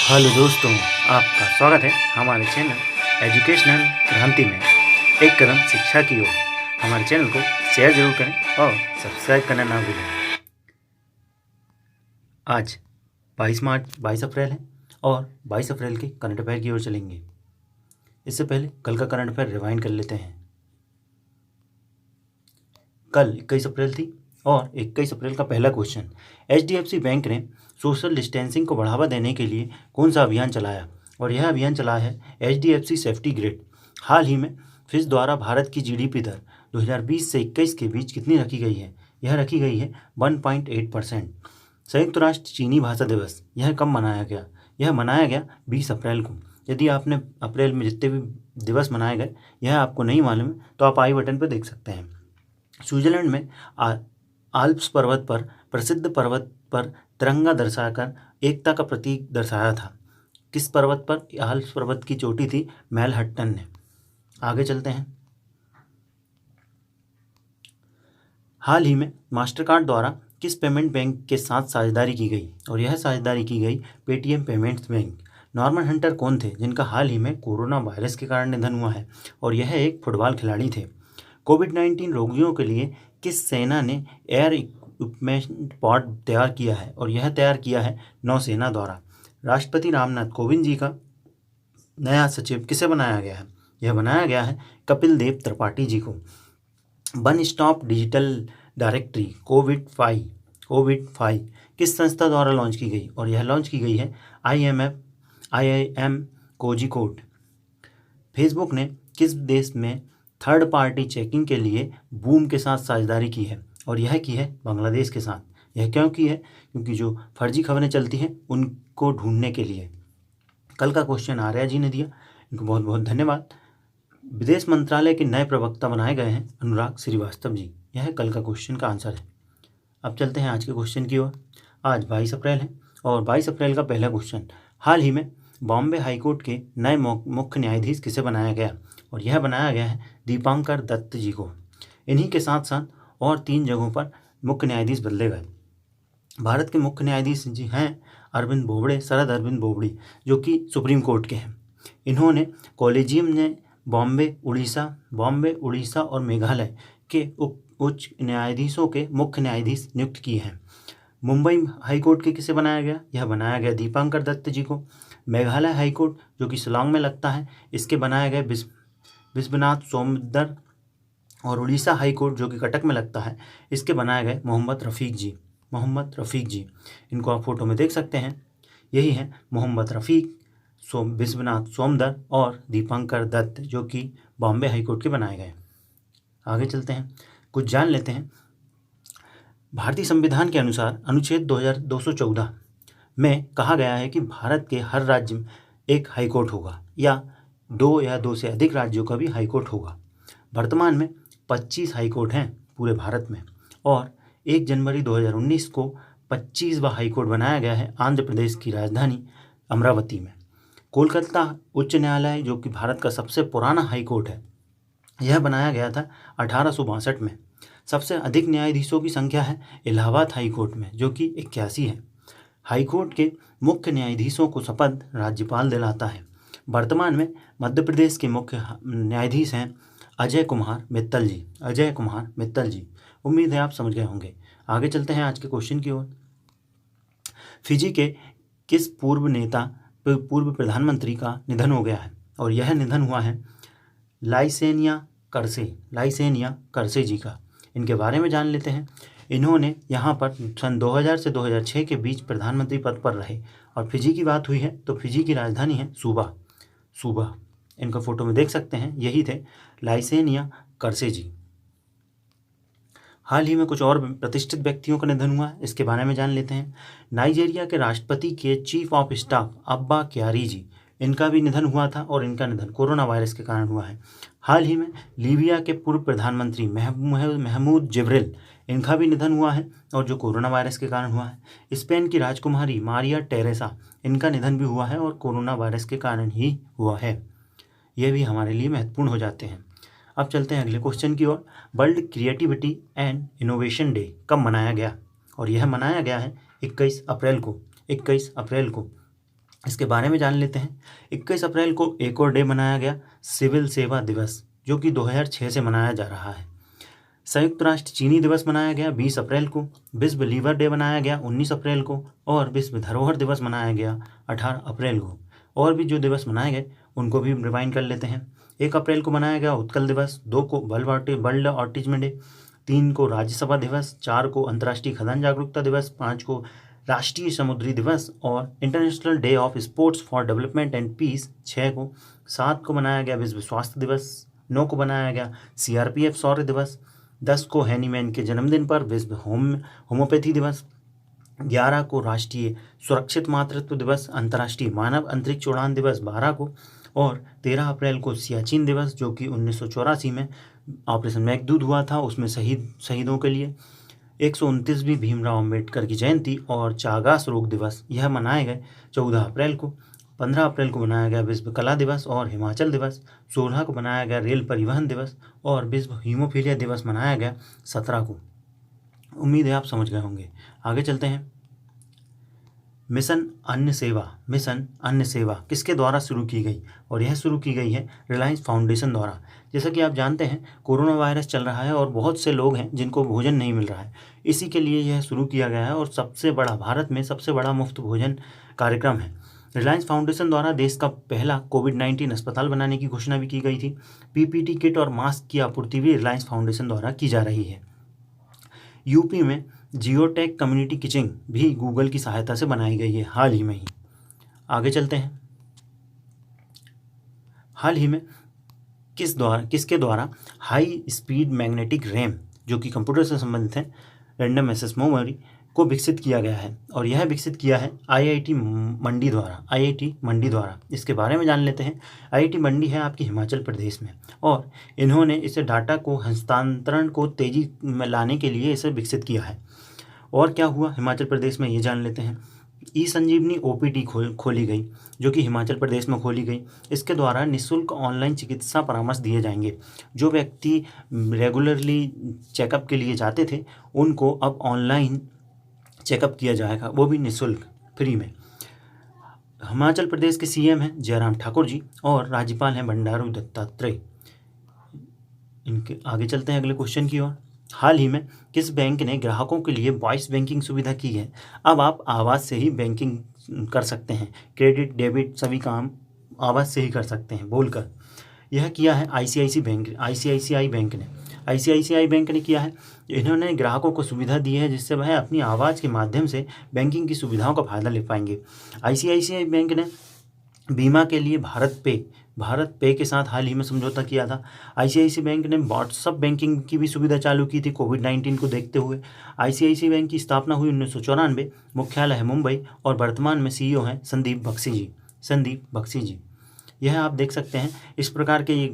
Hello दोस्तों, आपका स्वागत है हमारे चैनल एजुकेशनल क्रांति में। एक कदम शिक्षा की ओर। हमारे चैनल को शेयर जरूर करें और सब्सक्राइब करना ना भूलें। आज 22 अप्रैल है और 22 अप्रैल के करंट अफेयर की ओर चलेंगे। इससे पहले कल का करंट अफेयर रिवाइंड कर लेते हैं। कल 21 अप्रैल थी और 21 अप्रैल का पहला क्वेश्चन, HDFC बैंक ने सोशल डिस्टेंसिंग को बढ़ावा देने के लिए कौन सा अभियान चलाया? और यह अभियान चला है HDFC सेफ्टी ग्रिड। हाल ही में फिच द्वारा भारत की GDP दर 2020 से 21 के बीच कितनी रखी गई है? यह रखी गई है 1.8%। संयुक्त राष्ट्र चीनी भाषा दिवस यह कब मनाया गया? यह मनाया गया 20 अप्रैल को। यदि आपने अप्रैल में जितने भी दिवस मनाए गए यह आपको नहीं मालूम है तो आप आई बटन पर देख सकते हैं। स्विट्जरलैंड में आल्प्स पर्वत पर प्रसिद्ध पर्वत पर तिरंगा दर्शाकर एकता का प्रतीक दर्शाया था। किस पर्वत पर? आल्प्स पर्वत की चोटी थी मैनहट्टन ने। आगे चलते हैं। हाल ही में मास्टरकार्ड द्वारा किस पेमेंट बैंक के साथ साझेदारी की गई? और यह साझेदारी की गई Paytm payments bank. Norman Hunter कौन थे जिनका हाल ही में कोरोना वायरस के कारण निधन हुआ है? और यह एक फुटबॉल खिलाड़ी थे। कोविड-19 रोगियों के लिए किस सेना ने एयर इक्विपमेंट पॉड तैयार किया है? और यह तैयार किया है नौसेना द्वारा। राष्ट्रपति रामनाथ कोविंद जी का नया सचिव किसे बनाया गया है? यह बनाया गया है कपिल देव त्रिपाठी जी को। वन स्टॉप डिजिटल डायरेक्टरी कोविड-5 किस संस्था द्वारा लॉन्च की गई? और यह लॉन्च की गई है IIM कोझिकोड। फेसबुक ने किस देश में थर्ड पार्टी चेकिंग के लिए बूम के साथ साझेदारी की है? और यह की है बांग्लादेश के साथ। यह क्यों की है? क्योंकि जो फर्जी खबरें चलती हैं उनको ढूंढने के लिए। कल का क्वेश्चन आर्या जी ने दिया, इनको बहुत बहुत धन्यवाद। विदेश मंत्रालय के नए प्रवक्ता बनाए गए हैं अनुराग श्रीवास्तव जी। यह कल का क्वेश्चन का आंसर है। अब चलते हैं आज के क्वेश्चन की ओर। आज 22 अप्रैल है और 22 अप्रैल का पहला क्वेश्चन, हाल ही में बॉम्बे हाईकोर्ट के नए मुख्य न्यायाधीश किसे बनाया गया? और यह बनाया गया है दीपांकर दत्त जी को। इन्हीं के साथ साथ और 3 जगहों पर मुख्य न्यायाधीश बदले गए। भारत के मुख्य न्यायाधीश जी हैं शरद अरविंद बोबड़े, जो कि सुप्रीम कोर्ट के हैं। इन्होंने कॉलेजियम ने बॉम्बे, उड़ीसा और मेघालय के उच्च न्यायाधीशों के मुख्य न्यायाधीश नियुक्त किए हैं। मुंबई हाईकोर्ट के किसे बनाया गया? यह बनाया गया दीपांकर दत्त जी को। मेघालय हाईकोर्ट जो कि शिलांग में लगता है, इसके बनाए गए विश्वनाथ सोमदर। और उड़ीसा हाईकोर्ट जो कि कटक में लगता है, इसके बनाए गए मोहम्मद रफ़ीक जी। इनको आप फोटो में देख सकते हैं। यही है मोहम्मद रफ़ीक, विश्वनाथ सोमदर और दीपांकर दत्त, जो कि बॉम्बे हाईकोर्ट के बनाए गए। आगे चलते हैं, कुछ जान लेते हैं। भारतीय संविधान के अनुसार अनुच्छेद 214 में कहा गया है कि भारत के हर राज्य में एक हाईकोर्ट होगा या 2 से अधिक राज्यों का भी हाईकोर्ट होगा। वर्तमान में 25 हाईकोर्ट हैं पूरे भारत में और 1 जनवरी 2019 को 25वां हाईकोर्ट बनाया गया है आंध्र प्रदेश की राजधानी अमरावती में। कोलकाता उच्च न्यायालय जो कि भारत का सबसे पुराना हाईकोर्ट है, यह बनाया गया था 1862 में। सबसे अधिक न्यायाधीशों की संख्या है इलाहाबाद हाईकोर्ट में, जो कि 81 है। हाईकोर्ट के मुख्य न्यायाधीशों को शपथ राज्यपाल दिलाता है। वर्तमान में मध्य प्रदेश के मुख्य न्यायाधीश हैं अजय कुमार मित्तल जी। उम्मीद है आप समझ गए होंगे। आगे चलते हैं आज के क्वेश्चन की ओर। फिजी के किस पूर्व प्रधानमंत्री का निधन हो गया है? और यह निधन हुआ है लाइसेनिया करसे जी का। इनके बारे में जान लेते हैं। इन्होंने यहाँ पर सन 2000 से 2006 के बीच प्रधानमंत्री पद पर रहे। और फिजी की बात हुई है तो फिजी की राजधानी है सूबा। इनका फोटो में देख सकते हैं, यही थे लाइसेनिया करसे जी। हाल ही में कुछ और प्रतिष्ठित व्यक्तियों का निधन हुआ है, इसके बारे में जान लेते हैं। नाइजीरिया के राष्ट्रपति के चीफ ऑफ स्टाफ अब्बा क्यारी जी, इनका भी निधन हुआ था और इनका निधन कोरोना वायरस के कारण हुआ है। हाल ही में लीबिया के पूर्व प्रधानमंत्री महमूद जिब्रिल, इनका भी निधन हुआ है और जो कोरोना वायरस के कारण हुआ है। स्पेन की राजकुमारी मारिया टेरेसा, इनका निधन भी हुआ है और कोरोना वायरस के कारण ही हुआ है। यह भी हमारे लिए महत्वपूर्ण हो जाते हैं। अब चलते हैं अगले क्वेश्चन की ओर। World creativity and innovation day कब मनाया गया? और यह मनाया गया है 21 अप्रैल को। इसके बारे में जान लेते हैं। 21 अप्रैल को एक और डे मनाया गया, सिविल सेवा दिवस, जो कि 2006 से मनाया जा रहा है। संयुक्त राष्ट्र चीनी दिवस मनाया गया 20 अप्रैल को। विश्व लीवर डे मनाया गया 19 अप्रैल को। और विश्व धरोहर दिवस मनाया गया 18 अप्रैल को। और भी जो दिवस मनाए गए उनको भी रिवाइंड कर लेते हैं। 1 अप्रैल को मनाया गया उत्कल दिवस, 2 को वर्ल्ड ऑटिज्म डे, 3 को राज्यसभा दिवस, 4 को अंतर्राष्ट्रीय खदान जागरूकता दिवस, 5 को राष्ट्रीय समुद्री दिवस और international day of sports for development and peace 6 को, 7 को मनाया गया विश्व स्वास्थ्य दिवस, 9 को मनाया गया CRPF शौर्य दिवस, 10 को हैनीमैन के जन्मदिन पर विश्व होम्योपैथी दिवस, 11 को राष्ट्रीय सुरक्षित मातृत्व दिवस, अंतर्राष्ट्रीय मानव अंतरिक्ष उड़ान दिवस 12 को, और 13 अप्रैल को सियाचिन दिवस, जो कि 1984 में ऑपरेशन मेघदूत हुआ था, उसमें शहीदों के लिए। 129वीं भीमराव अम्बेडकर की जयंती और चागास रोग दिवस यह मनाए गए 14 अप्रैल को। 15 अप्रैल को मनाया गया विश्व कला दिवस और हिमाचल दिवस। 16 को मनाया गया रेल परिवहन दिवस और विश्व हीमोफीलिया दिवस मनाया गया 17 को। उम्मीद है आप समझ गए होंगे। आगे चलते हैं। मिशन अन्न सेवा किसके द्वारा शुरू की गई? और यह शुरू की गई है रिलायंस फाउंडेशन द्वारा। जैसा कि आप जानते हैं कोरोना वायरस चल रहा है और बहुत से लोग हैं जिनको भोजन नहीं मिल रहा है, इसी के लिए यह शुरू किया गया है और भारत में सबसे बड़ा मुफ्त भोजन कार्यक्रम है। रिलायंस फाउंडेशन द्वारा देश का पहला कोविड-19 अस्पताल बनाने की घोषणा भी की गई थी। PPT किट और मास्क की आपूर्ति भी रिलायंस फाउंडेशन द्वारा की जा रही है। यूपी में जियोटेक कम्युनिटी किचन भी गूगल की सहायता से बनाई गई है हाल ही में ही। आगे चलते हैं। हाल ही में किसके द्वारा हाई स्पीड मैग्नेटिक रैम, जो कि कंप्यूटर से संबंधित है, रैंडम एक्सेस मेमोरी को विकसित किया गया है और यह विकसित किया है IIT मंडी द्वारा। इसके बारे में जान लेते हैं। IIT मंडी है आपकी हिमाचल प्रदेश में और इन्होंने इसे डाटा को हस्तांतरण को तेजी में लाने के लिए इसे विकसित किया है। और क्या हुआ हिमाचल प्रदेश में ये जान लेते हैं। ई-संजीवनी OPD खोली गई, जो कि हिमाचल प्रदेश में खोली गई। इसके द्वारा निःशुल्क ऑनलाइन चिकित्सा परामर्श दिए जाएंगे। जो व्यक्ति रेगुलरली चेकअप के लिए जाते थे उनको अब ऑनलाइन चेकअप किया जाएगा, वो भी निःशुल्क, फ्री में। हिमाचल प्रदेश के CM हैं जयराम ठाकुर जी और राज्यपाल हैं बंडारू दत्तात्रेय। इनके आगे चलते हैं अगले क्वेश्चन की ओर। हाल ही में किस बैंक ने ग्राहकों के लिए वॉइस बैंकिंग सुविधा की है? अब आप आवाज़ से ही बैंकिंग कर सकते हैं, क्रेडिट डेबिट सभी काम आवाज़ से ही कर सकते हैं बोलकर। यह किया है ICICI बैंक ने किया है। इन्होंने ग्राहकों को सुविधा दी है जिससे वह अपनी आवाज़ के माध्यम से बैंकिंग की सुविधाओं का फ़ायदा ले पाएंगे। ICICI बैंक ने बीमा के लिए भारत पे के साथ हाल ही में समझौता किया था। ICICI बैंक ने व्हाट्सएप बैंकिंग की भी सुविधा चालू की थी कोविड-19 को देखते हुए। ICICI बैंक की स्थापना हुई 1994, मुख्यालय है मुंबई और वर्तमान में CEO हैं संदीप बख्शी जी। यह आप देख सकते हैं। इस प्रकार के ये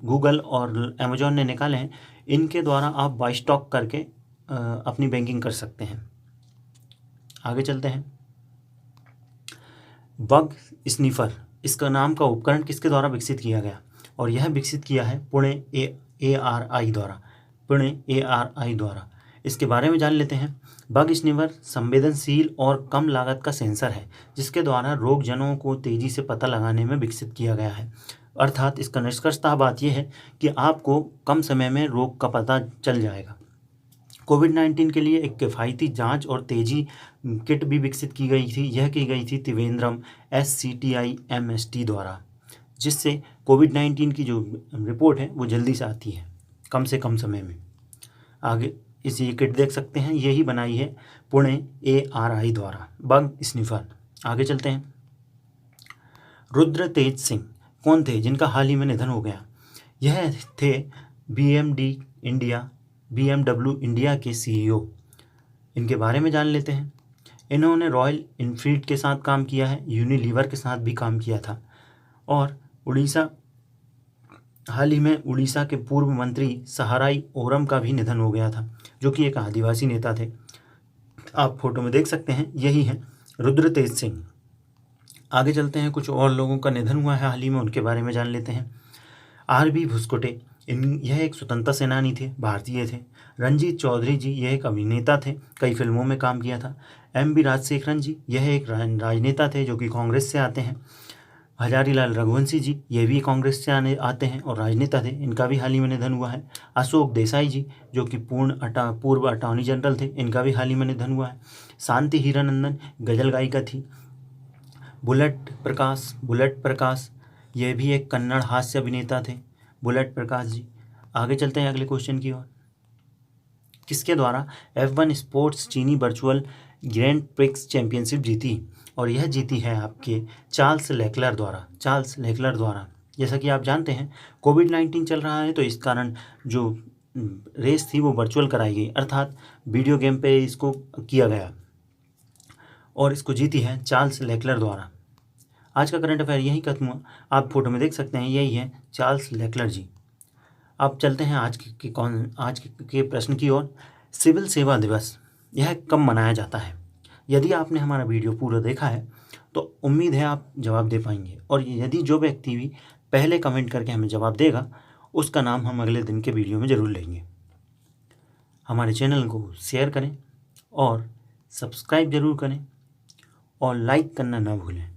गूगल और अमेजॉन ने निकाले हैं, इनके द्वारा आप वॉइस टॉक करके अपनी बैंकिंग कर सकते हैं। आगे चलते हैं। बग स्निफर, इसका नाम का उपकरण किसके द्वारा विकसित किया गया? और यह विकसित किया है पुणे ARI द्वारा। इसके बारे में जान लेते हैं। बग स्निफर संवेदनशील और कम लागत का सेंसर है जिसके द्वारा रोगजनों को तेज़ी से पता लगाने में विकसित किया गया है। अर्थात इसका निष्कर्षतः बात यह है कि आपको कम समय में रोग का पता चल जाएगा। कोविड-19 के लिए एक किफ़ायती जांच और तेज़ी किट भी विकसित की गई थी। यह की गई थी त्रिवेंद्रम SCTI-MST द्वारा, जिससे कोविड-19 की जो रिपोर्ट है वो जल्दी से आती है कम से कम समय में। आगे इसी किट देख सकते हैं, यही बनाई है पुणे ARI द्वारा, बग स्निफर। आगे चलते हैं। रुद्र तेज सिंह कौन थे जिनका हाल ही में निधन हो गया? यह थे BMW इंडिया के CEO। इनके बारे में जान लेते हैं। इन्होंने रॉयल इनफील्ड के साथ काम किया है, यूनिलीवर के साथ भी काम किया था और हाल ही में उड़ीसा के पूर्व मंत्री सहाराई ओरम का भी निधन हो गया था, जो कि एक आदिवासी नेता थे। आप फोटो में देख सकते हैं, यही है रुद्र तेज सिंह। आगे चलते हैं। कुछ और लोगों का निधन हुआ है हाल ही में, उनके बारे में जान लेते हैं। RB भुस्कोटे, यह एक स्वतंत्रता सेनानी थे, भारतीय थे। रंजीत चौधरी जी, यह एक अभिनेता थे, कई फिल्मों में काम किया था। एम.बी. राजशेखरन जी, यह एक राजनेता थे जो कि कांग्रेस से आते हैं। हजारीलाल रघुवंशी जी, ये भी कांग्रेस से आते हैं और राजनेता थे, इनका भी हाल ही में निधन हुआ है। अशोक देसाई जी, जो कि पूर्व अटॉर्नी जनरल थे, इनका भी हाल ही में निधन हुआ है। शांति हीरानंदन गजल गायिका थी। बुलेट प्रकाश, ये भी एक कन्नड़ हास्य अभिनेता थे, बुलेट प्रकाश जी। आगे चलते हैं अगले क्वेश्चन की ओर। किसके द्वारा F1 स्पोर्ट्स चीनी वर्चुअल ग्रैंड प्रिक्स चैंपियनशिप जीती? और यह जीती है आपके चार्ल्स लेक्लर द्वारा। जैसा कि आप जानते हैं कोविड-19 चल रहा है, तो इस कारण जो रेस थी वो वर्चुअल कराई गई, अर्थात वीडियो गेम पे इसको किया गया और इसको जीती है चार्ल्स लेक्लर द्वारा। आज का करंट अफेयर यही खत्म हुआ। आप फोटो में देख सकते हैं, यही है चार्ल्स लेक्लर जी। अब चलते हैं आज के प्रश्न की ओर। सिविल सेवा दिवस यह कब मनाया जाता है? यदि आपने हमारा वीडियो पूरा देखा है तो उम्मीद है आप जवाब दे पाएंगे, और यदि जो व्यक्ति भी पहले कमेंट करके हमें जवाब देगा उसका नाम हम अगले दिन के वीडियो में ज़रूर लेंगे। हमारे चैनल को शेयर करें और सब्सक्राइब ज़रूर करें और लाइक करना ना भूलें।